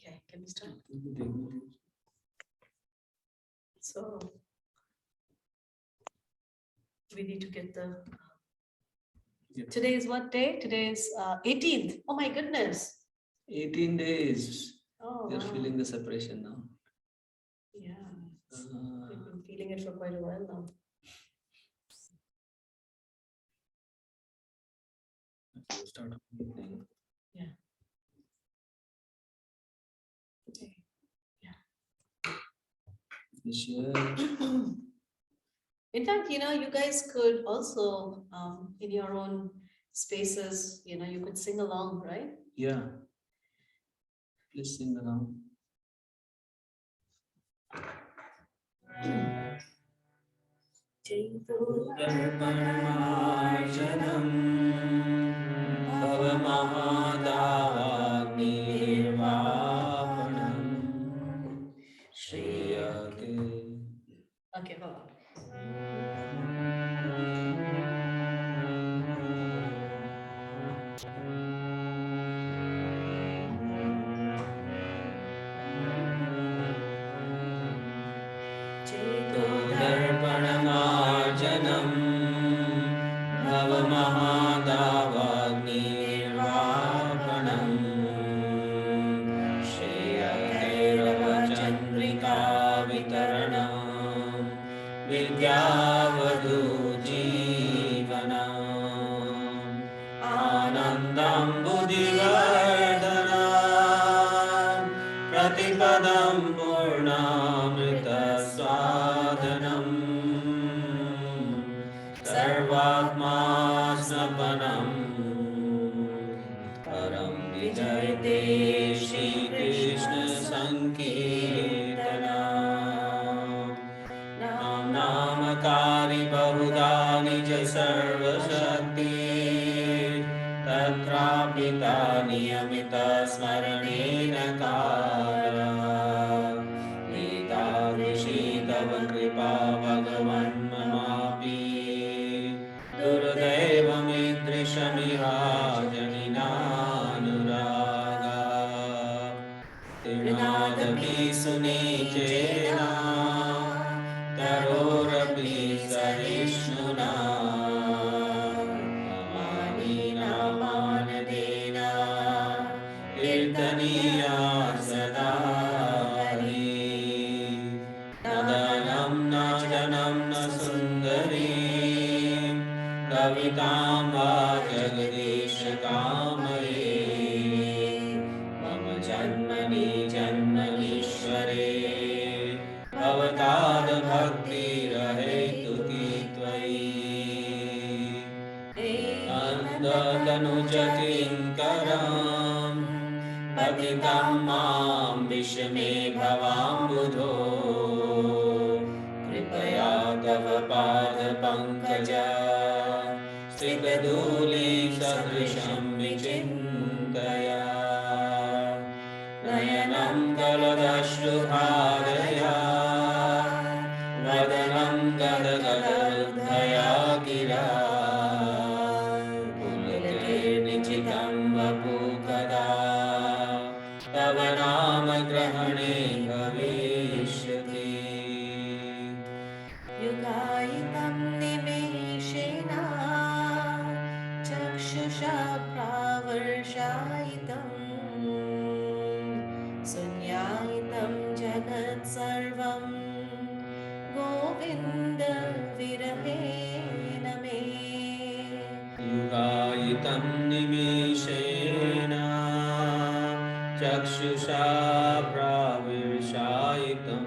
Okay, can we start? So we need to get the. Today is what day? Today is 18th. Oh my goodness. 18 days. Oh, You're wow. feeling the separation now. Yeah. We've been feeling it for quite a while now. Start. Yeah. Okay. Yeah. In fact, you guys could also, in your own spaces, you could sing along, right? Yeah. Please sing along. Okay, hold on. दर्पणमार्जनम् भवमहादावाग्निर्वापणम् श्रेयकैरवचन्द्रिका वितरणम् विद्यावधूजीवनम् आनन्दं बुद्धिवर्धनम् प्रतिपदं पूर्णामृतस्वादनम् सर्वात्मा स्नपनम् परं विजयते श्रीकृष्ण संकीर्तनम् नामकारि बहुधा निज सर्वशक्ति तत्रापिता नियमित स्मरणेन काला एतादृशी तव कृपा भगवन् ममापि दुर्दैवमीदृशमिहाजनिनानुरागा त्रिनादपि सुनीचेन तरोरपि सहिष्णुना मानेन कीर्तनीया सदा न दानं न जनं न सुन्दरीं कवितां वा जगदीश कामये मम जन्मनि जन्मनीश्वरे भवताद्भक्तिरहेतुकी त्वयि अन्ततनुजकिङ्करं पतितं मां विषमे भवाम्बुधो कृपया तव पादपङ्कज स्थितधूलिसदृशं विचिन्तया नयनं कलदश्रुधारया वदनं गदगदहृदया गिरा पुलकेर्निचितं वपुकदा तव नाम ग्रहणे भविष्यति युगायितं निमेषेना चक्षुषा प्रावर्षायितम् शून्यायितं जगत् सर्वं गोविन्द-विरहेण मे युगायितं निमेषेण चक्षुषा प्राविर्षायितं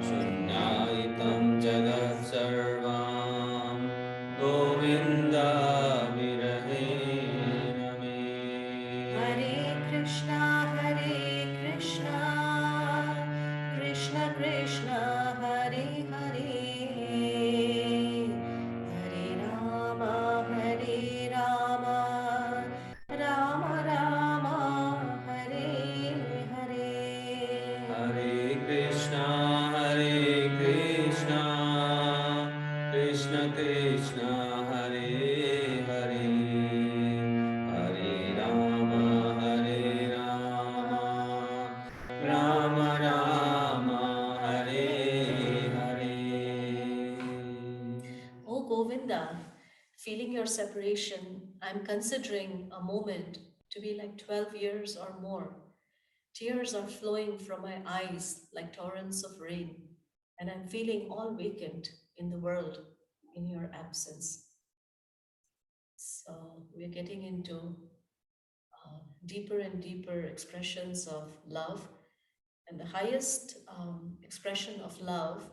शून्यायितं जगत् सर्वं गोविन्द-विरहेण मे हरे Krishna Krishna Krishna Hare Hare Hare Ram Ram Ram Hare Hare separation, I'm considering a moment to be like 12 years or more. Tears are flowing from my eyes like torrents of rain, and I'm feeling all vacant in the world in your absence. So we're getting into deeper and deeper expressions of love. And the highest expression of love,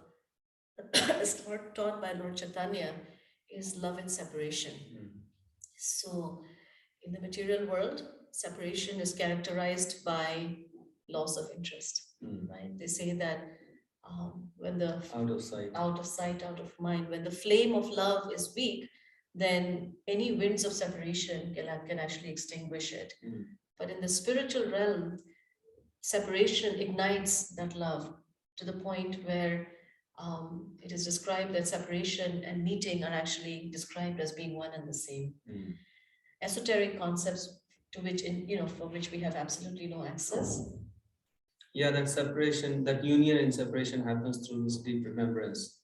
as taught by Lord Chaitanya, is love and separation. So, in the material world, separation is characterized by loss of interest, right? They say that when the out of mind, when the flame of love is weak, then any winds of separation can actually extinguish it. But in the spiritual realm, separation ignites that love to the point where it is described that separation and meeting are actually described as being one and the same. Esoteric concepts to which for which we have absolutely no access. Yeah, that separation, that union in separation happens through this deep remembrance.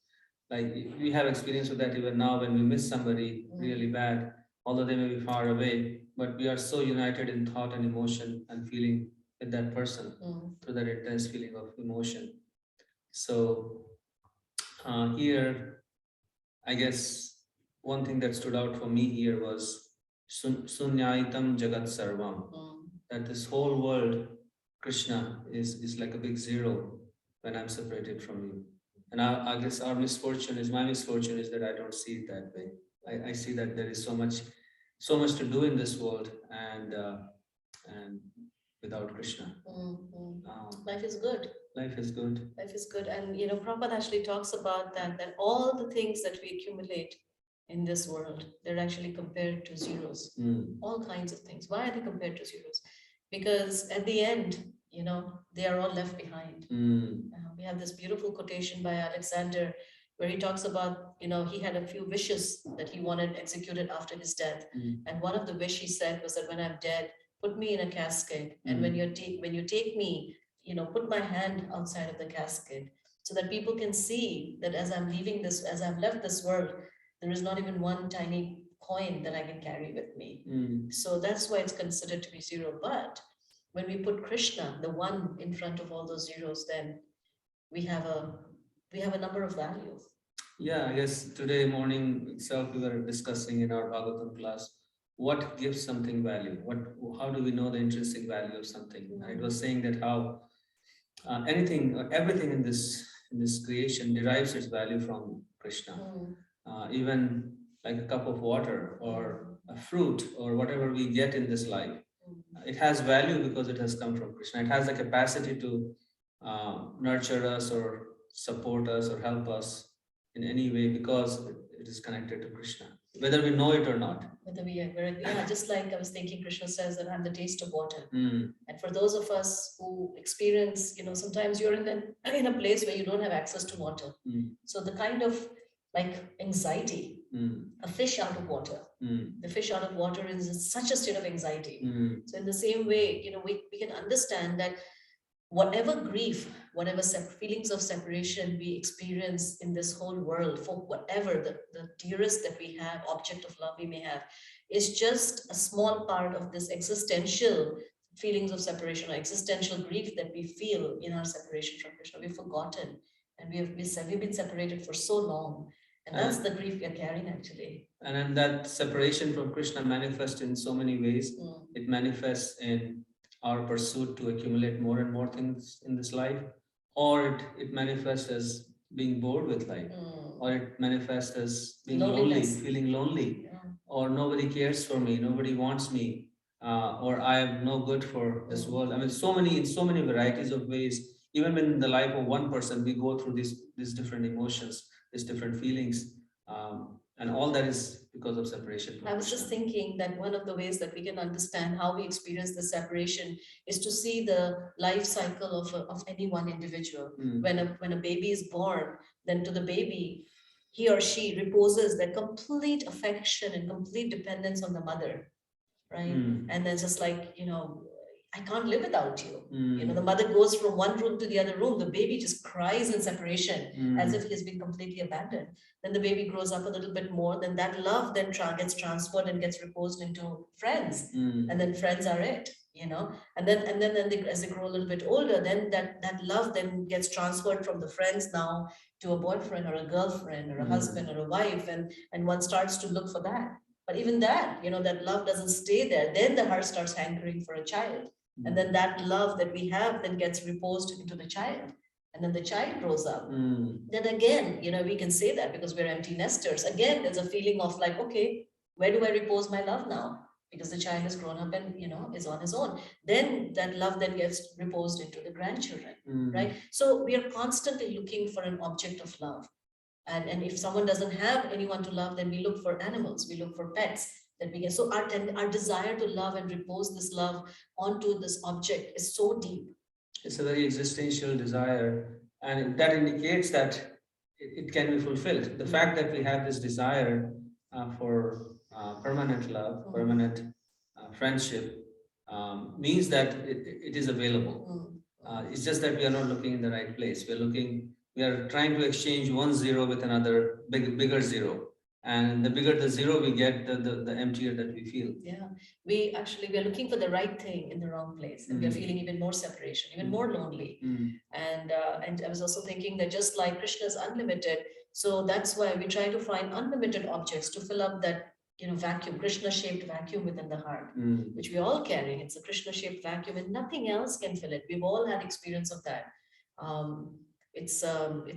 Like we have experience with that even now when we miss somebody really bad, although they may be far away, but we are so united in thought and emotion and feeling with that person through that intense feeling of emotion. So here, I guess one thing that stood out for me here was shunyayitam jagat sarvam. That this whole world, Krishna, is like a big zero when I'm separated from you. And I guess my misfortune is that I don't see it that way. I see that there is so much to do in this world, and without Krishna, life is good. Life is good. Life is good, and Prabhupada actually talks about that all the things that we accumulate in this world, they're actually compared to zeros. All kinds of things. Why are they compared to zeros? Because at the end, they are all left behind. We have this beautiful quotation by Alexander where he talks about, he had a few wishes that he wanted executed after his death. And one of the wish he said was that when I'm dead, put me in a casket. And when you take me, put my hand outside of the casket so that people can see that as I've left this world, there is not even one tiny coin that I can carry with me. So that's why it's considered to be zero. But when we put Krishna, the one, in front of all those zeros, then we have a number of values. Yeah, I guess today morning itself we were discussing in our Bhagavatam class what gives something value. How do we know the intrinsic value of something? And it was saying that how everything in this creation derives its value from Krishna. Even like a cup of water or a fruit or whatever we get in this life, it has value because it has come from Krishna. It has the capacity to nurture us or support us or help us in any way because it is connected to Krishna, whether we know it or not. Just like I was thinking, Krishna says that I'm the taste of water. And for those of us who experience, sometimes you're in a place where you don't have access to water. So the kind of like anxiety, a fish out of water. The fish out of water is in such a state of anxiety. So in the same way, we can understand that whatever grief, whatever feelings of separation we experience in this whole world, for whatever the dearest that we have, object of love we may have, is just a small part of this existential feelings of separation or existential grief that we feel in our separation from Krishna. We've forgotten, and we've been separated for so long. And that's the grief we are carrying actually. And then that separation from Krishna manifests in so many ways. It manifests in our pursuit to accumulate more and more things in this life, or it manifests as being bored with life, or it manifests as being lonely, feeling lonely, or nobody cares for me, nobody wants me, or I am no good for this world. I mean, in so many varieties of ways. Even in the life of one person, we go through these different emotions, these different feelings, and all that is because of separation. I was just thinking that one of the ways that we can understand how we experience the separation is to see the life cycle of any one individual. When a baby is born, then to the baby, he or she reposes their complete affection and complete dependence on the mother, right? And then just like, I can't live without you. Mm. You know, the mother goes from one room to the other room. The baby just cries in separation as if he has been completely abandoned. Then the baby grows up a little bit more. Then that love then gets transferred and gets reposed into friends, and then friends are it. You know, and then as they grow a little bit older, then that love then gets transferred from the friends now to a boyfriend or a girlfriend or a husband or a wife, and one starts to look for that. But even that, you know, that love doesn't stay there. Then the heart starts hankering for a child. And then that love that we have then gets reposed into the child. And then the child grows up. Then again, you know, we can say that because we're empty nesters. Again, there's a feeling of like, okay, where do I repose my love now? Because the child has grown up and, you know, is on his own. Then that love then gets reposed into the grandchildren, right? So we are constantly looking for an object of love. And if someone doesn't have anyone to love, then we look for animals, we look for pets that we get. So our desire to love and repose this love onto this object is so deep. It's a very existential desire, and that indicates that it can be fulfilled. The fact that we have this desire for permanent love, permanent friendship, means that it is available. It's just that we are not looking in the right place. We are trying to exchange one zero with another bigger zero. And the bigger the zero we get, the emptier that we feel. Yeah, we are looking for the right thing in the wrong place, and we're feeling even more separation, even more lonely. And I was also thinking that just like Krishna is unlimited, so that's why we try to find unlimited objects to fill up that, you know, vacuum, Krishna-shaped vacuum within the heart, which we're all carrying. It's a Krishna-shaped vacuum, and nothing else can fill it. We've all had experience of that. It's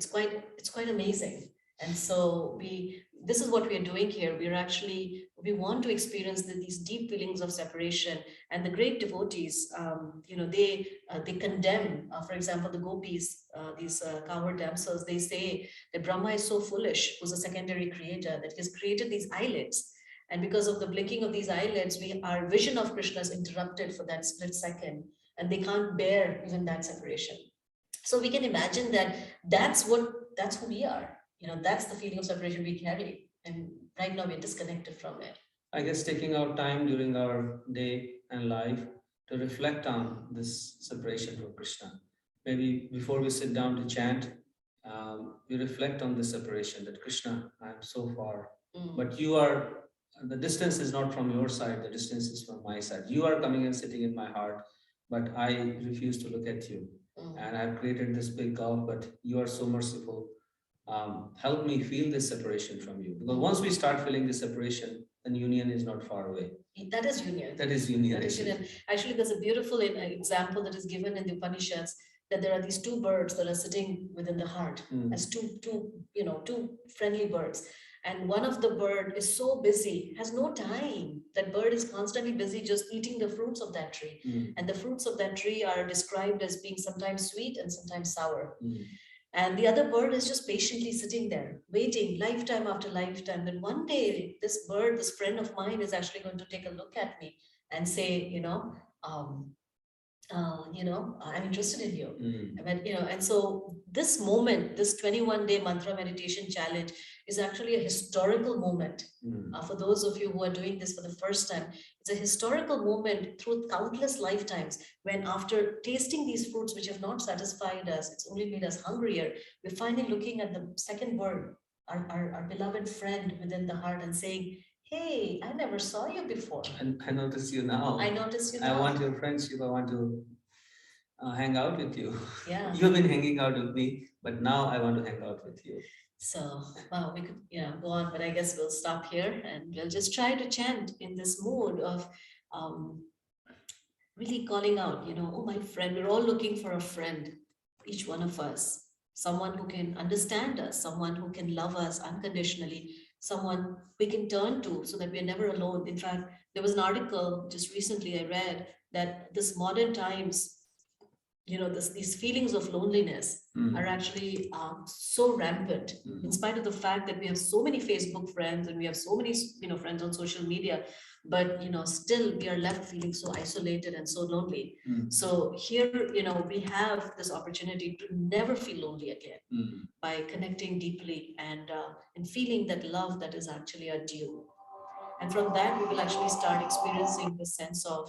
quite amazing. And so this is what we are doing here. We want to experience these deep feelings of separation. And the great devotees, you know, they condemn, for example, the gopis, these cowherd damsels. They say that Brahma is so foolish, who's a secondary creator, that he's created these eyelids. And because of the blinking of these eyelids, our vision of Krishna is interrupted for that split second, and they can't bear even that separation. So we can imagine that that's who we are. You know, that's the feeling of separation we carry. And right now we're disconnected from it. I guess taking out time during our day and life to reflect on this separation from Krishna. Maybe before we sit down to chant, we reflect on this separation, that Krishna, I'm so far, but the distance is not from your side, the distance is from my side. You are coming and sitting in my heart, but I refuse to look at you. And I've created this big gulf, but you are so merciful. Help me feel this separation from you. Because once we start feeling this separation, then union is not far away. That is union. That is union. That is union. Actually, there's a beautiful example that is given in the Upanishads, that there are these two birds that are sitting within the heart as two friendly birds. And one of the bird is so busy, has no time. That bird is constantly busy just eating the fruits of that tree. And the fruits of that tree are described as being sometimes sweet and sometimes sour. And the other bird is just patiently sitting there, waiting lifetime after lifetime. Then one day, this bird, this friend of mine, is actually going to take a look at me and say, I'm interested in you. And so this moment, this 21-day mantra meditation challenge is actually a historical moment. For those of you who are doing this for the first time, it's a historical moment through countless lifetimes, when after tasting these fruits which have not satisfied us, it's only made us hungrier, we're finally looking at the second bird, our beloved friend within the heart, and saying, hey, I never saw you before. And I notice you now. I notice you now. I want your friendship. I want to hang out with you. Yeah. You've been hanging out with me, but now I want to hang out with you. So, well, we could, go on, but I guess we'll stop here and we'll just try to chant in this mood of really calling out, oh, my friend, we're all looking for a friend, each one of us, someone who can understand us, someone who can love us unconditionally, someone we can turn to so that we're never alone. In fact, there was an article just recently I read that this modern times, these feelings of loneliness are actually so rampant, in spite of the fact that we have so many Facebook friends and we have so many, friends on social media, but, still we are left feeling so isolated and so lonely. So here, we have this opportunity to never feel lonely again by connecting deeply and feeling that love that is actually our due. And from that, we will actually start experiencing the sense of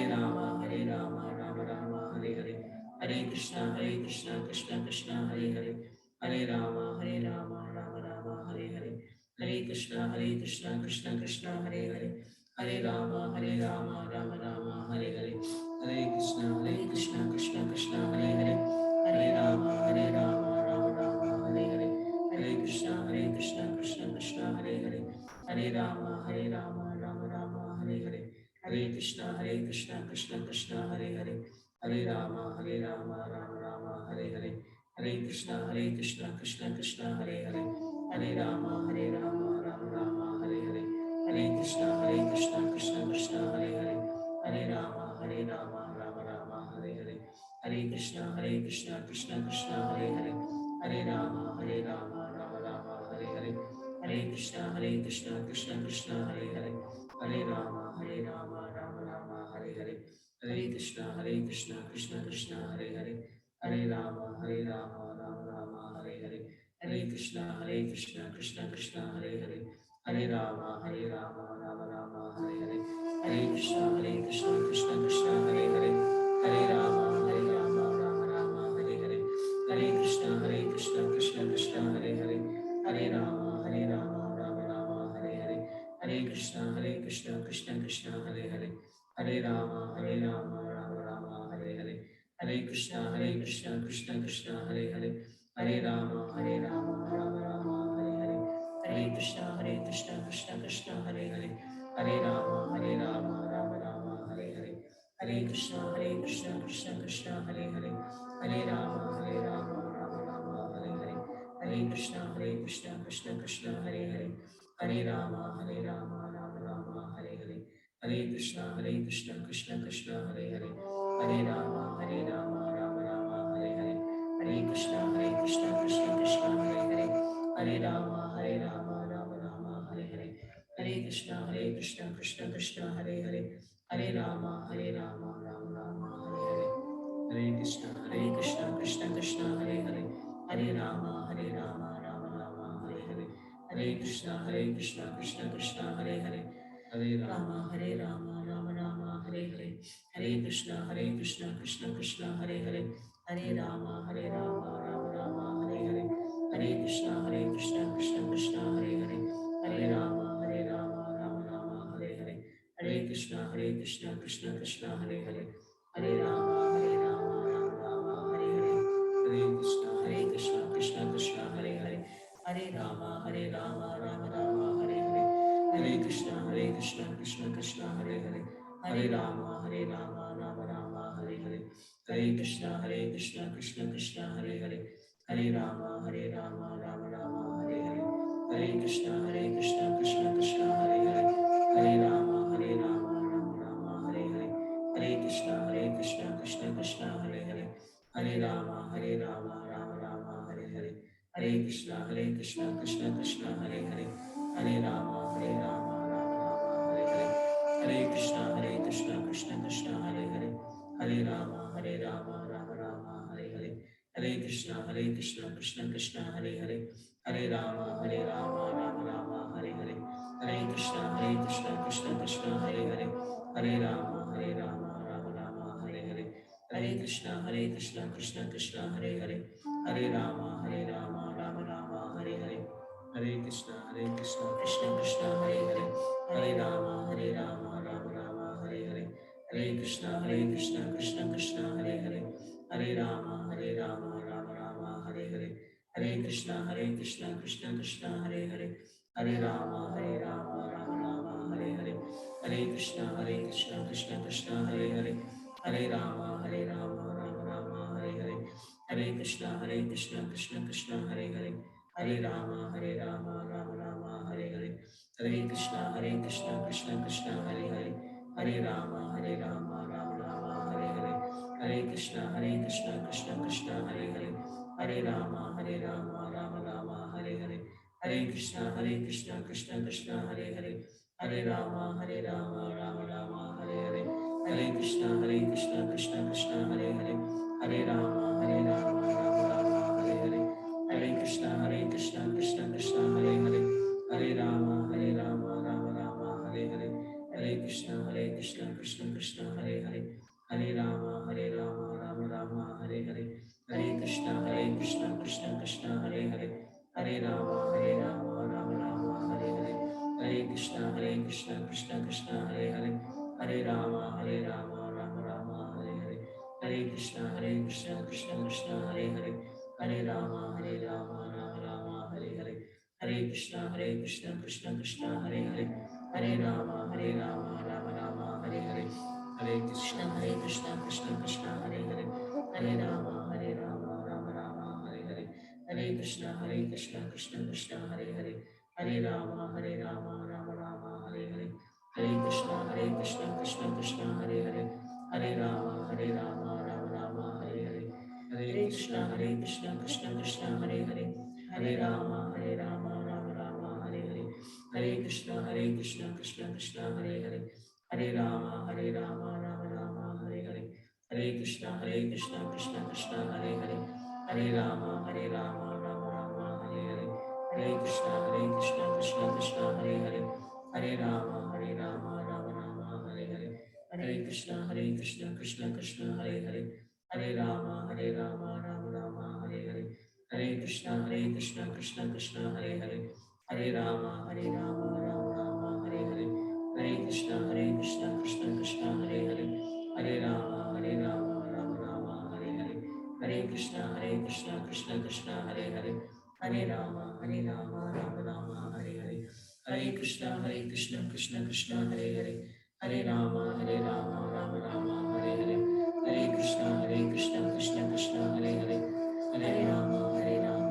Hare Rama, Rama Rama, Hare Hare, Hare Krishna, Krishna Krishna, Hare Hare, Hare Rama, Rama Rama, Hare Hare, Hare Krishna, Krishna Krishna, Hare Hare, Hare Rama, Rama Rama, Hare Hare, Hare Krishna, Krishna Krishna, Hare Hare, Hare Rama, Rama Rama, Hare Hare, Hare Krishna, Krishna Krishna, Hare Hare, Hare Rama, Rama Rama, Hare Hare, Hare Krishna, Krishna Krishna, Hare Hare, Hare Rama, Rama Rama, Hare Hare, Hare Krishna, Krishna Krishna, Hare Hare, Hare Rama, Rama Rama, Hare Hare, Hare Krishna, Krishna Krishna, Hare Hare, Hare Rama, Rama Rama, Hare Hare, Hare Krishna, Krishna Krishna, Hare Hare, Hare Rama, Rama Rama, Hare Hare, Hare Krishna, Krishna Krishna, Hare Hare, Hare Rama, Rama Rama, Hare Hare, Hare Krishna, Krishna Krishna, Hare Hare, Hare Rama, Rama Rama, Hare Hare, Hare Krishna, Krishna Krishna, Hare Hare, Hare Rama, Rama Rama, Hare Hare, Hare Krishna, Krishna Krishna, Hare Hare, Hare Rama, Rama Rama, Hare Hare, Hare Krishna, Krishna, Hare Hare, Hare Rama, Rama Rama, Hare Hare, Hare Krishna, Krishna Krishna, Hare Hare, Hare Rama, Rama Rama, Hare Hare, Hare Krishna, Krishna Krishna, Hare Hare, Hare Rama, Rama Rama, Hare Hare, Hare Krishna, Krishna Krishna, Hare Hare, Hare Rama, Rama Rama, Hare Hare, Hare Krishna, Krishna Krishna, Hare Hare, Hare Rama, Rama Rama, Hare Hare, Hare Krishna, Krishna Krishna, Hare Hare, Hare Rama, Rama Rama, Hare Hare, Hare Krishna, Krishna Krishna, Hare Hare, Hare Rama, Rama Rama, Hare Hare, Hare Krishna, Krishna Krishna, Hare Hare, Hare Rama, Rama Rama, Hare Hare, Hare Krishna, Krishna Krishna, Hare Hare, Hare Rama, Rama Rama, Hare Hare, Hare Krishna, Krishna Krishna, Hare Hare, Hare Rama, Rama Rama, Hare Hare, Hare Krishna, Krishna Krishna, Hare Hare, Hare Rama, Rama Rama, Hare Hare, Hare Krishna, Krishna Krishna, Hare Hare, Hare Rama, Rama Rama, Hare Hare, Hare Krishna, Krishna Krishna, Hare Hare, Hare Rama, Rama Rama, Hare Hare, Hare Krishna, Krishna Krishna, Hare Hare, Hare Rama, Rama Rama, Hare Hare, Hare Krishna, Krishna Krishna, Hare Hare, Hare Rama, Rama Rama, Hare Hare, Hare Krishna, Krishna Krishna, Hare Hare, Hare Rama, Rama Rama, Hare Hare, Hare Krishna, Krishna Krishna, Hare Hare, Hare Rama, Rama Rama, Hare Hare, Hare Krishna, Krishna Krishna, Hare Hare, Hare Rama, Rama Rama, Hare Hare, Hare Krishna, Krishna Krishna, Hare Hare, Hare Rama, Rama Rama, Hare Hare, Hare Krishna, Krishna Krishna, Hare Hare, Hare Rama, Rama Rama, Hare Hare, Hare Krishna, Krishna Krishna, Hare Hare, Hare Rama, Rama Rama, Hare Hare, Hare Krishna, Krishna Krishna, Hare Hare, Hare Rama, Rama Rama, Hare Hare, Hare Krishna, Krishna Krishna, Hare Hare, Hare Rama, Rama Rama, Hare Hare, Hare Krishna, Krishna Krishna, Hare Hare, Hare Rama, Rama Rama, Hare Hare, Hare Krishna, Krishna Krishna, Hare Hare, Hare Rama, Rama Rama, Hare Hare, Hare Krishna, Krishna Krishna, Hare Hare, Hare Rama, Rama Rama, Hare Hare, Hare Krishna, Krishna Krishna, Hare Hare, Hare Rama, Rama Rama, Hare Hare, Hare Krishna, Krishna Krishna, Hare Hare, Hare Rama, Rama Rama, Hare Hare, Hare Krishna, Krishna Krishna, Hare Hare, Hare Rama, Rama Rama, Hare Hare, Hare Krishna, Krishna Krishna, Hare Hare, Hare Rama, Rama Rama, Hare Hare, Hare Krishna, Krishna Krishna, Hare Hare, Hare Rama, Rama Rama, Hare Hare, Hare Krishna, Krishna Krishna, Hare Hare, Hare Rama, Rama Rama, Hare Hare, Hare Krishna, Krishna Krishna, Hare Hare, Hare Rama, Rama Rama, Hare Hare, Hare Krishna, Krishna Krishna, Hare Hare, Hare Rama, Rama Rama, Hare Hare, Hare Krishna, Krishna Krishna, Hare Hare, Hare Rama, Rama Rama, Hare Hare, Hare Krishna, Krishna Krishna, Hare Hare, Hare Rama, Rama Rama, Hare Hare, Hare Krishna, Krishna Krishna, Hare Hare, Hare Rama, Rama Rama, Hare Hare, Hare Krishna, Krishna Krishna, Hare Hare, Hare Rama, Rama Rama, Hare Hare, Hare Krishna, Krishna Krishna, Hare Hare, Hare Rama, Rama Rama, Hare Hare, Hare Krishna, Krishna Krishna, Hare Hare, Hare Rama, Rama Rama, Hare Hare, Hare Krishna, Krishna Krishna, Hare Hare, Hare Rama, Rama Rama, Hare Hare, Hare Krishna, Krishna Krishna, Hare Hare, Hare Rama, Rama Rama, Hare Hare, Hare Krishna, Krishna Krishna, Hare Hare, Hare Rama, Rama Rama, Hare Hare, Hare Krishna, Krishna Krishna, Hare Hare, Hare Rama, Rama Rama, Hare Hare, Hare Krishna, Krishna Krishna, Hare Hare, Hare Rama, Rama Rama, Hare Hare, Hare Krishna, Krishna Krishna, Hare Hare, Hare Rama, Rama Rama, Hare Hare, Hare Krishna, Krishna Krishna, Hare Hare, Hare Rama, Rama Rama, Hare Hare, Hare Hare Krishna, Krishna Krishna, Hare Hare, Hare Rama, Rama Rama, Hare Hare, Hare Krishna, Krishna Krishna, Hare Hare, Hare Rama, Rama Rama, Hare Hare, Hare Krishna, Krishna Krishna, Hare Hare, Hare Rama, Rama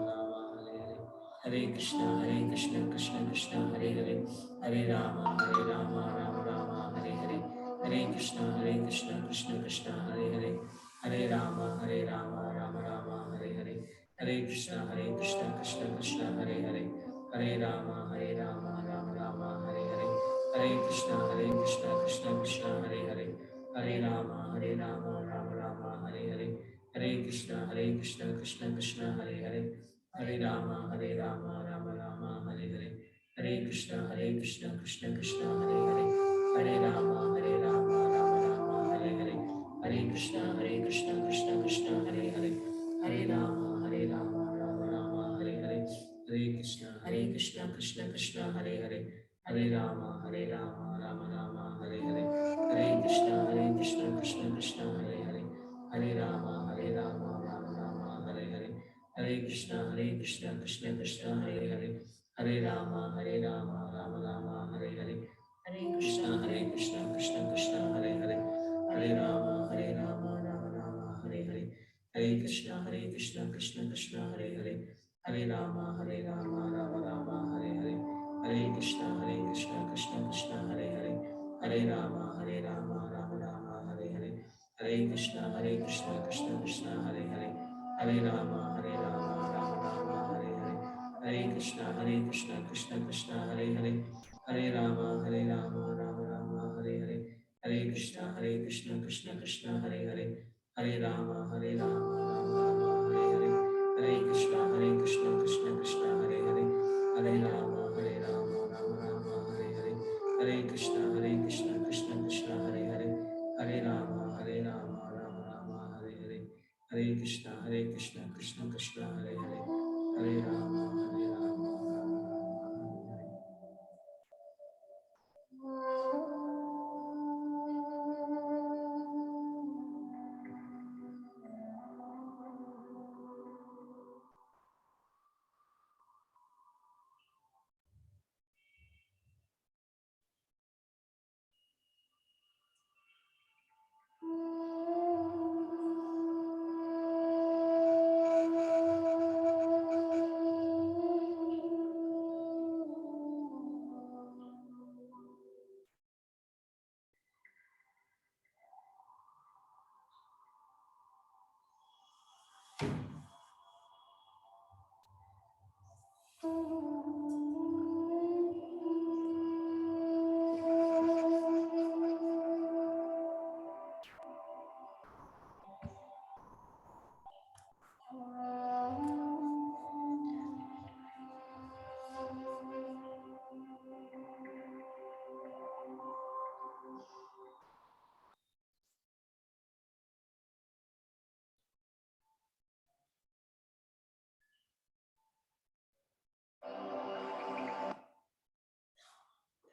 Rama, Hare Hare, Hare Krishna, Krishna Krishna, Hare Hare, Hare Rama, Rama Rama, Hare Hare, Hare Krishna, Krishna Krishna, Hare Hare, Hare Rama, Rama Rama, Hare Hare, Hare Krishna, Krishna Krishna, Hare Hare, Hare Rama, Rama Rama, Hare Hare, Hare Krishna, Krishna Krishna, Hare Hare, Hare Rama, Rama Rama, Hare Hare, Hare Krishna, Krishna Krishna, Hare Hare, Hare Rama, Rama Rama, Hare Hare, Hare Krishna, Krishna Krishna, Hare Hare, Hare Rama, Rama Rama, Hare Hare, Hare Krishna, Krishna Krishna, Hare Hare, Hare Rama, Rama Rama, Hare Hare, Hare Krishna, Krishna Krishna, Hare Hare, Hare Rama, Rama Rama, Hare Hare, Hare Krishna, Krishna Krishna, Hare Hare, Hare Rama, Rama Rama, Hare Hare, Hare Krishna, Krishna Krishna, Hare Hare, Hare Rama, Rama Rama, Hare Hare, Hare Krishna, Krishna Krishna, Hare Hare, Hare Rama, Rama Rama, Hare Hare, Hare Krishna, Krishna Krishna, Hare Hare, Hare Rama, Rama Rama, Hare Hare, Hare Krishna, Krishna Krishna, Hare Hare, Hare Rama, Rama Rama, Hare Hare, Hare Krishna, Krishna Krishna, Hare Hare, Hare Rama, Rama Rama, Hare Hare, Hare Krishna, Krishna Krishna, Hare Hare, Hare Rama, Rama Rama, Hare Hare, Hare Krishna, Krishna Krishna, Hare Hare, Hare Rama, Rama Rama, Hare Hare, Hare Krishna, Krishna Krishna, Hare Hare, Hare Rama, Rama Rama, Hare Hare, Hare Krishna, Krishna Krishna, Hare Hare, Hare Rama, Rama Rama, Hare Hare, Hare Krishna, Krishna Krishna, Hare Hare, Hare Rama, Rama Rama, Hare Hare.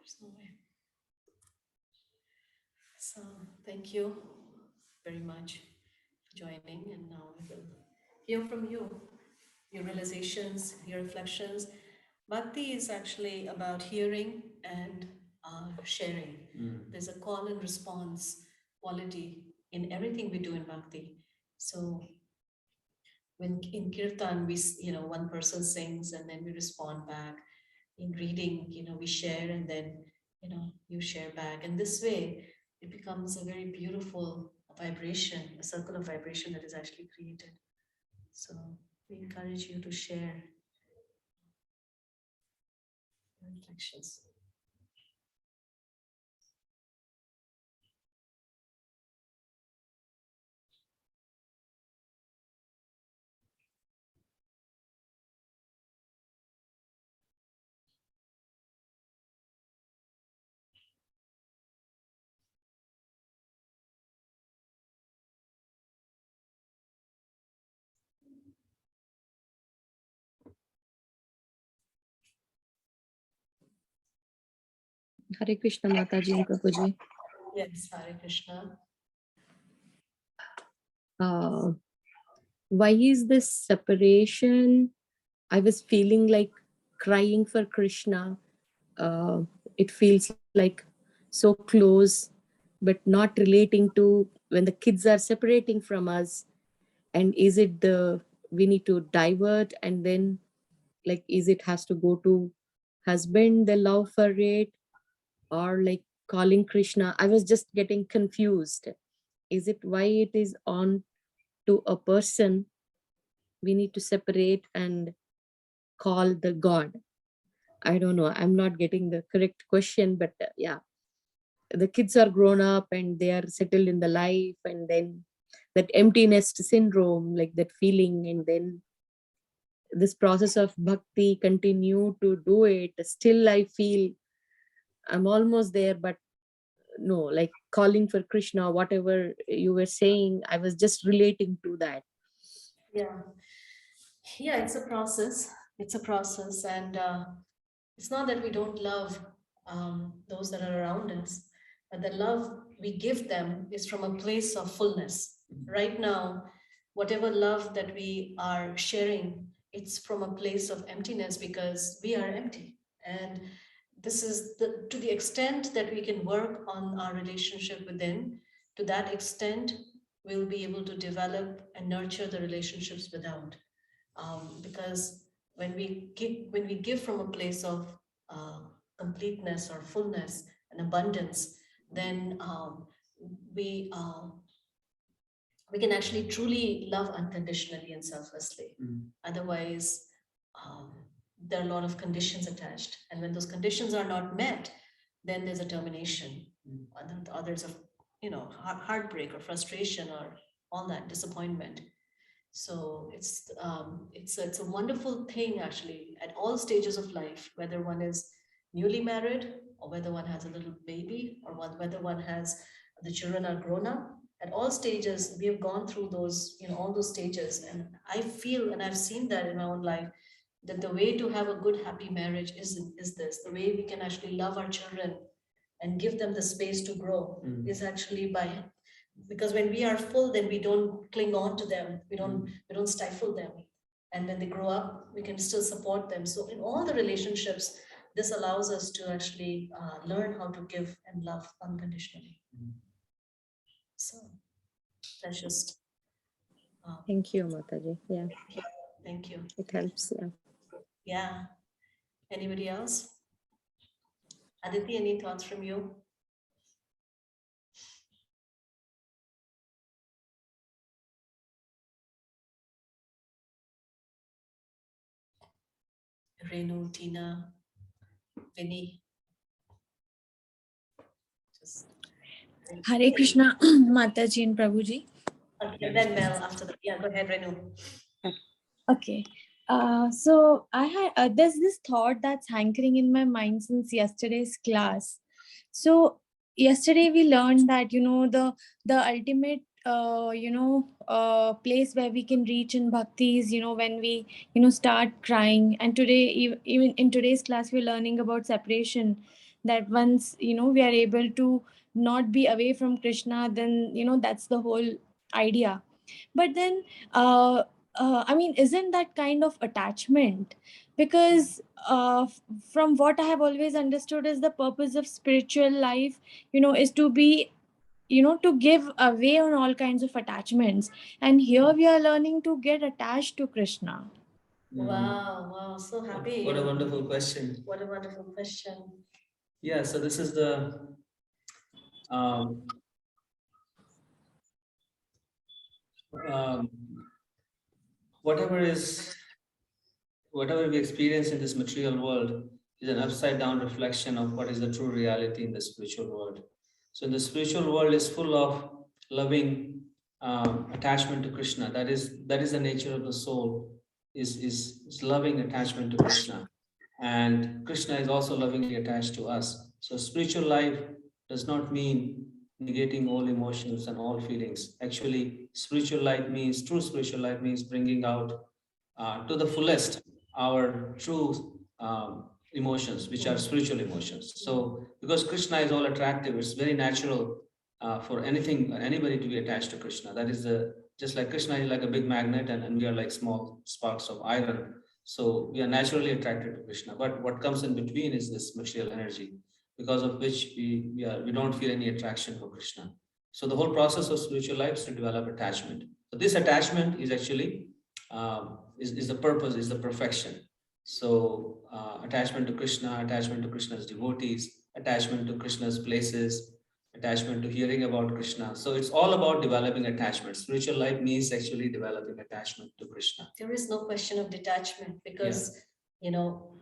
There's no way. So thank you very much for joining, and now we will hear from you, your realizations, your reflections. Bhakti is actually about hearing and sharing. There's a call and response quality in everything we do in Bhakti. So when in Kirtan, one person sings and then we respond back. In reading, we share and then, you share back. And this way, it becomes a very beautiful vibration, a circle of vibration that is actually created. So we encourage you to share your reflections. Hare Krishna Mataji and Prabhuji. Yes, Hare Krishna. why is this separation? I was feeling like crying for Krishna. It feels like so close, but not relating to when the kids are separating from us. And is it we need to divert, and then like, is it has to go to husband, the love for it, or like calling Krishna? I was just getting confused. Is it why it is on to a person we need to separate and call the God? I don't know, I'm not getting the correct question, but yeah, the kids are grown up and they are settled in the life, and then that empty nest syndrome, like that feeling, and then this process of bhakti, continue to do it. Still I feel I'm almost there, but no, like calling for Krishna, whatever you were saying, I was just relating to that. Yeah. Yeah, it's a process. It's a process. And it's not that we don't love those that are around us, but the love we give them is from a place of fullness. Right now, whatever love that we are sharing, it's from a place of emptiness because we are empty. And this is to the extent that we can work on our relationship within, to that extent, we'll be able to develop and nurture the relationships without. Because when we give from a place of uh, completeness or fullness and abundance, then we uh, we can actually truly love unconditionally and selflessly. Otherwise, um, there are a lot of conditions attached, and when those conditions are not met, then there's a termination. Or there's a heartbreak or frustration or all that disappointment. So it's a wonderful thing actually at all stages of life, whether one is newly married or whether one has a little baby or whether one has the children are grown up. At all stages, we have gone through those, all those stages, and I feel and I've seen that in my own life that the way to have a good happy marriage is this: the way we can actually love our children and give them the space to grow is actually by, because when we are full, then we don't cling on to them, we don't stifle them, and when they grow up we can still support them. So in all the relationships, this allows us to actually learn how to give and love unconditionally. So that's just Thank you, Mataji. Yeah, thank you. it helps. Yeah. Yeah, anybody else? Aditi, any thoughts from you? Renu, Tina, Vinny? Just Hare Krishna, Mataji and Prabhuji. okay, then Mel after that. Yeah, go ahead, Renu. Okay. So I had there's this thought that's hankering in my mind since yesterday's class. So yesterday we learned that the ultimate place where we can reach in bhakti is when we start crying. And today, even in today's class, we're learning about separation. That once we are able to not be away from Krishna, then that's the whole idea. But then I mean, isn't that kind of attachment? Because from what I have always understood is the purpose of spiritual life, is to be, to give away on all kinds of attachments. And here we are learning to get attached to Krishna. Wow, so happy. What a wonderful question. What a wonderful question. Yeah, so this is the um, um, whatever we experience in this material world is an upside down reflection of what is the true reality in the spiritual world. So the spiritual world is full of loving attachment to Krishna. That is the nature of the soul, is loving attachment to Krishna. And Krishna is also lovingly attached to us. So spiritual life does not mean negating all emotions and all feelings. Actually, true spiritual life means bringing out to the fullest our true emotions, which are spiritual emotions. So because Krishna is all attractive, it's very natural for anybody to be attached to Krishna. That is the just like Krishna is like a big magnet, and we are like small sparks of iron. So we are naturally attracted to Krishna. But what comes in between is this material energy, because of which we don't feel any attraction for Krishna. So the whole process of spiritual life is to develop attachment. So this attachment is actually is the purpose, is the perfection. So attachment to Krishna, attachment to Krishna's devotees, attachment to Krishna's places, attachment to hearing about Krishna. So it's all about developing attachment. Spiritual life means actually developing attachment to Krishna. There is no question of detachment because, you know,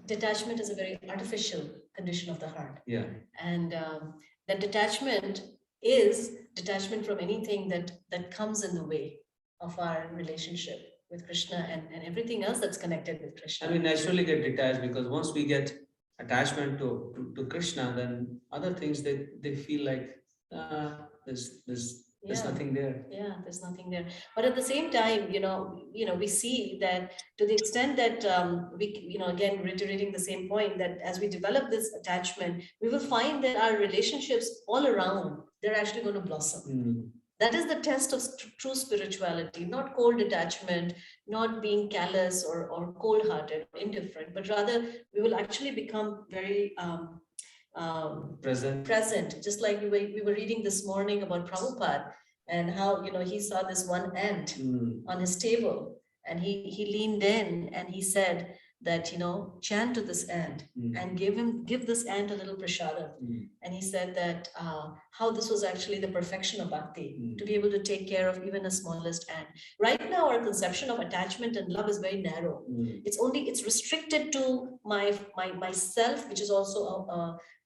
detachment is a very artificial condition of the heart. Yeah. And that detachment is detachment from anything that comes in the way of our relationship with Krishna and everything else that's connected with Krishna. And we naturally get detached because once we get attachment to Krishna, then other things they feel like there's nothing there. Yeah, there's nothing there. But at the same time, we see that to the extent that we, again, reiterating the same point, that as we develop this attachment, we will find that our relationships all around, they're actually going to blossom. That is the test of true spirituality, not cold detachment, not being callous or cold-hearted, or indifferent, but rather we will actually become very present. Just like we were reading this morning about Prabhupada and how he saw this one ant on his table, and he leaned in and he said that chant to this ant and give this ant a little prashadam. And he said that how this was actually the perfection of bhakti, to be able to take care of even the smallest ant. Right now our conception of attachment and love is very narrow. It's restricted to myself, which is also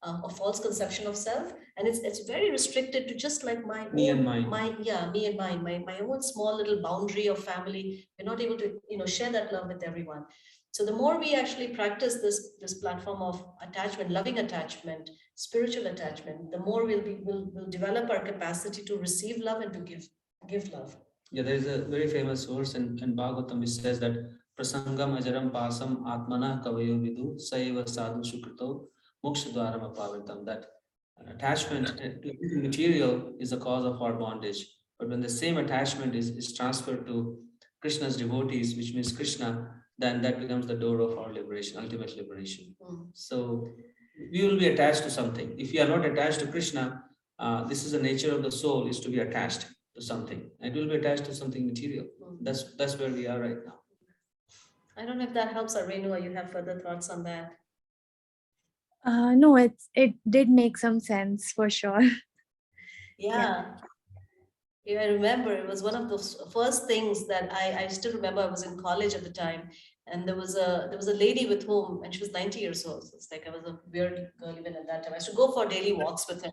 a false conception of self, and it's very restricted to just like my me own, and mine. me and mine, my own small little boundary of family. We're not able to share that love with everyone. So the more we actually practice this platform of attachment, loving attachment, spiritual attachment, the more we'll develop our capacity to receive love and to give love. Yeah, there is a very famous verse in Bhagavatam which says that prasangam ajaram pasam atmana kavayo vidu saiva sadhu shukrito mokshadwaram apavitam, that attachment to material is the cause of our bondage. But when the same attachment is transferred to Krishna's devotees, which means Krishna, then that becomes the door of our liberation, ultimate liberation. So we will be attached to something. If we are not attached to Krishna, this is the nature of the soul, is to be attached to something. And it will be attached to something material. That's where we are right now. I don't know if that helps, Renu, or you have further thoughts on that. No, it did make some sense for sure. Yeah, I remember it was one of those first things that I still remember. I was in college at the time, and there was a lady with whom, and she was 90 years old. So it's like I was a weird girl even at that time. I used to go for daily walks with her,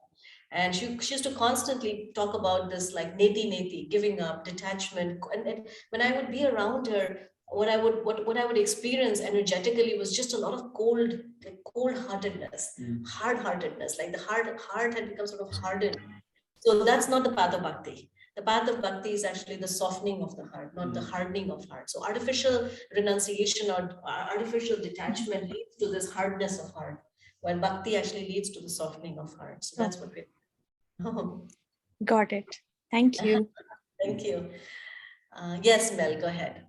and she used to constantly talk about this like neti, giving up, detachment. And when I would be around her, what I would experience energetically was just a lot of cold-heartedness, hard-heartedness, like the heart had become sort of hardened. So that's not the path of bhakti. The path of bhakti is actually the softening of the heart, not the hardening of heart. So artificial renunciation or artificial detachment leads to this hardness of heart, while bhakti actually leads to the softening of heart. So that's what we're. Got it. Thank you. Thank you. Yes, Mel, go ahead.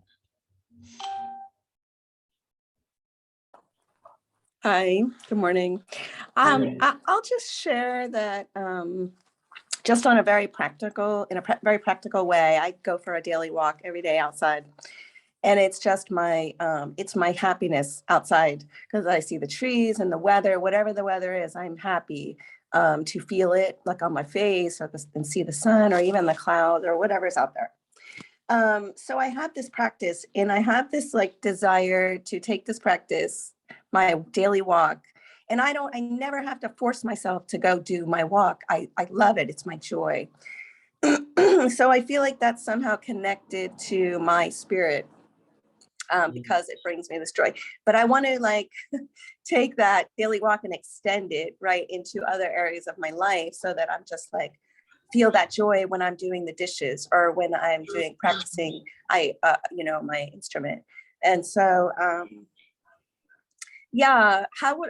Hi, good morning. I'll just share that just on a very practical, very practical way. I go for a daily walk every day outside, and it's just it's my happiness outside, because I see the trees and the weather, whatever the weather is, I'm happy to feel it like on my face, and see the sun or even the clouds or whatever's out there. So I have this practice, and I have this like desire to take this practice, my daily walk. And I never have to force myself to go do my walk. I love it. It's my joy. So I feel like that's somehow connected to my spirit, because it brings me this joy. But I want to like take that daily walk and extend it right into other areas of my life, so that I'm just like, feel that joy when I'm doing the dishes or when I'm practicing my instrument. And so yeah, how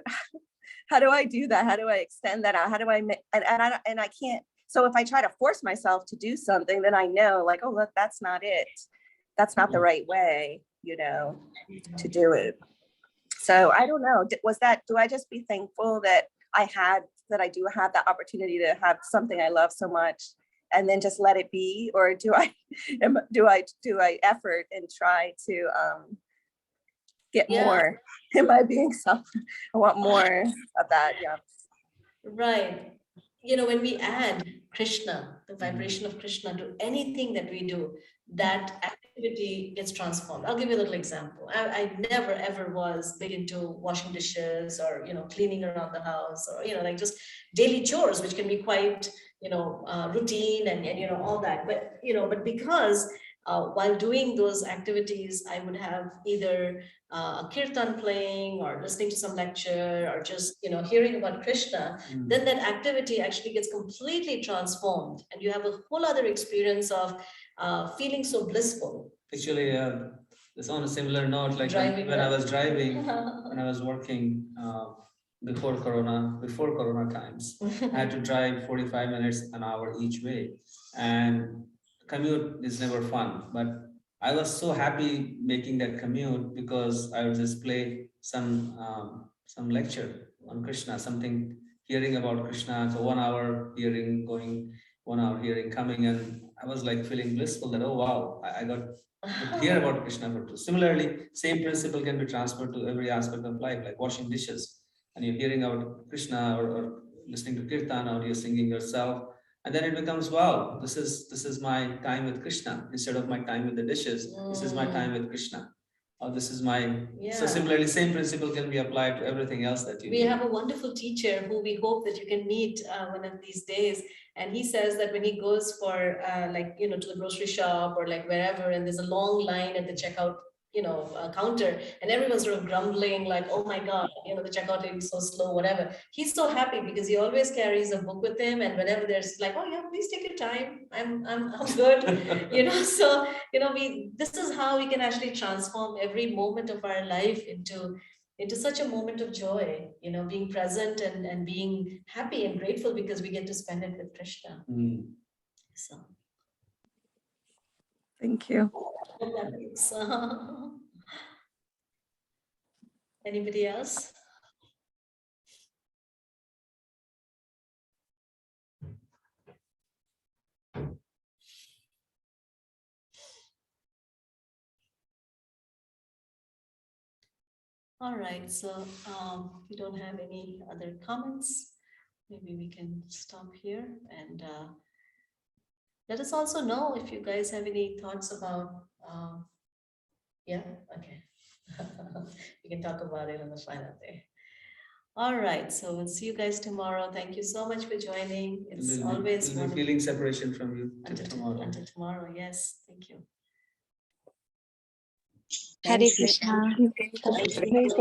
do I do that? How do I extend that out? How do I and I can't, So if I try to force myself to do something, then I know like, oh, look, that's not it. That's not the right way, you know, to do it. So I don't know, do I just be thankful that I do have that opportunity to have something I love so much and then just let it be? Or do I effort and try to get more? Am I being I want more of that, yeah. Right. You know, when we add Krishna, the vibration of Krishna to anything that we do, that activity gets transformed. I'll give you a little example. I never ever was big into washing dishes or, you know, cleaning around the house or, you know, like just daily chores, which can be quite, you know, routine and, you know, all that. But, you know, but because while doing those activities, I would have either a kirtan playing or listening to some lecture or just, you know, hearing about Krishna, then that activity actually gets completely transformed and you have a whole other experience of feeling so blissful. Actually, it's on a similar note, like when I was driving, when I was working before Corona times, I had to drive 45 minutes an hour each way. And commute is never fun, but I was so happy making that commute because I would just play some lecture on Krishna, something hearing about Krishna. So 1 hour hearing, going, 1 hour hearing, coming, and I was like feeling blissful that, oh wow, I got to hear about Krishna for two. Similarly, same principle can be transferred to every aspect of life, like washing dishes, and you're hearing about Krishna or listening to kirtan or you're singing yourself. And then it becomes, wow, this is my time with Krishna. Instead of my time with the dishes, this is my time with Krishna. Or this is my, so similarly, same principle can be applied to everything else that you do. We have a wonderful teacher who we hope that you can meet one of these days. And he says that when he goes for like, you know, to the grocery shop or like wherever, and there's a long line at the checkout, you know, counter, and everyone's sort of grumbling like, oh my God, you know, the checkout lady is so slow, whatever. He's so happy because he always carries a book with him. And whenever there's like, oh yeah, please take your time. I'm good. You know, so, you know, this is how we can actually transform every moment of our life into such a moment of joy, you know, being present and being happy and grateful because we get to spend it with Krishna. So. Thank you. Anybody else? All right, so we don't have any other comments. Maybe we can stop here and let us also know if you guys have any thoughts about, yeah, okay. We can talk about it on the final day. All right, so we'll see you guys tomorrow. Thank you so much for joining. It's always we'll be feeling separation from you until tomorrow. Until tomorrow, yes, thank you. Hare Krishna. Thank you.